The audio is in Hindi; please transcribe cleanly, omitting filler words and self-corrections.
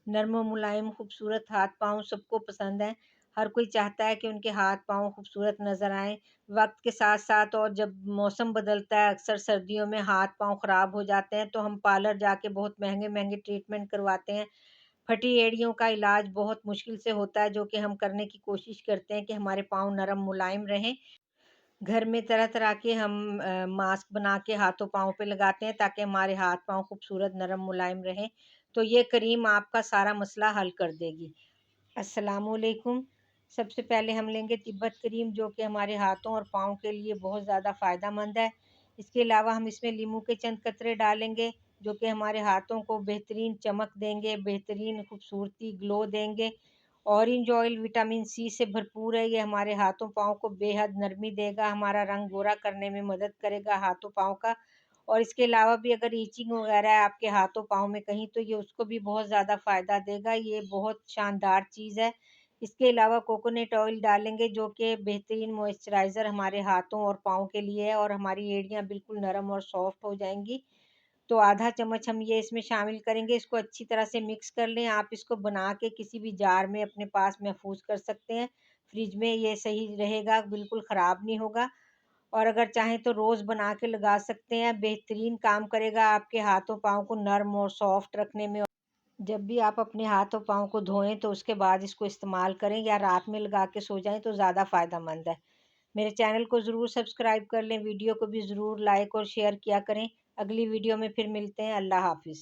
नर्म और मुलायम खूबसूरत हाथ पाँव सबको पसंद है। हर कोई चाहता है कि उनके हाथ पाँव खूबसूरत नज़र आएँ। वक़्त के साथ-साथ और जब मौसम बदलता है, अक्सर सर्दियों में हाथ पाँव ख़राब हो जाते हैं, तो हम पार्लर जाके बहुत महँगे-महँगे ट्रीटमेंट करवाते हैं। फटी एड़ियों का इलाज बहुत मुश्किल से होता है, जो कि हम करने की कोशिश करते हैं कि हमारे पाँव नरम मुलायम रहें। घर में तरह-तरह के हम मास्क बना के हाथों-पाँव पे लगाते हैं ताकि हमारे हाथ-पाँव खूबसूरत नरम मुलायम रहें। तो ये क्रीम आपका सारा मसला हल कर देगी। अस्सलामुअलैकुम। सबसे पहले हम लेंगे तिब्बत क्रीम, जो कि हमारे हाथों और पाँव के लिए बहुत ज़्यादा फ़ायदेमंद है। इसके अलावा हम इसमें नींबू के चंद कतरे डालेंगे, जो कि हमारे हाथों को बेहतरीन चमक देंगे, बेहतरीन खूबसूरती ग्लो देंगे। ऑरेंज ऑयल विटामिन सी से भरपूर है, ये हमारे हाथों पाँव को बेहद नरमी देगा, हमारा रंग गोरा करने में मदद करेगा हाथों पाँव का। और इसके अलावा भी अगर ईचिंग वगैरह है आपके हाथों पाँव में कहीं, तो ये उसको भी बहुत ज़्यादा फ़ायदा देगा, ये बहुत शानदार चीज़ है। इसके अलावा कोकोनट ऑयल डालेंगे, जो कि बेहतरीन मॉइस्चराइज़र हमारे हाथों और पाँव के लिए है, और हमारी एड़ियाँ बिल्कुल नरम और सॉफ्ट हो जाएँगी। तो आधा चम्मच हम ये इसमें शामिल करेंगे, इसको अच्छी तरह से मिक्स कर लें। आप इसको बना के किसी भी जार में अपने पास महफूज़ कर सकते हैं। फ्रिज में ये सही रहेगा, बिल्कुल ख़राब नहीं होगा। और अगर चाहें तो रोज़ बना के लगा सकते हैं, बेहतरीन काम करेगा आपके हाथों-पाँव को नर्म और सॉफ्ट रखने में। जब भी आप अपने हाथों-पाँव को धोएँ तो उसके बाद इसको इस्तेमाल करें, या रात में लगा के सो जाएँ तो ज़्यादा फ़ायदेमंद है। मेरे चैनल को ज़रूर सब्सक्राइब कर लें, वीडियो को भी ज़रूर लाइक और शेयर किया करें। अगली वीडियो में फिर मिलते हैं। अल्लाह हाफ़िज़।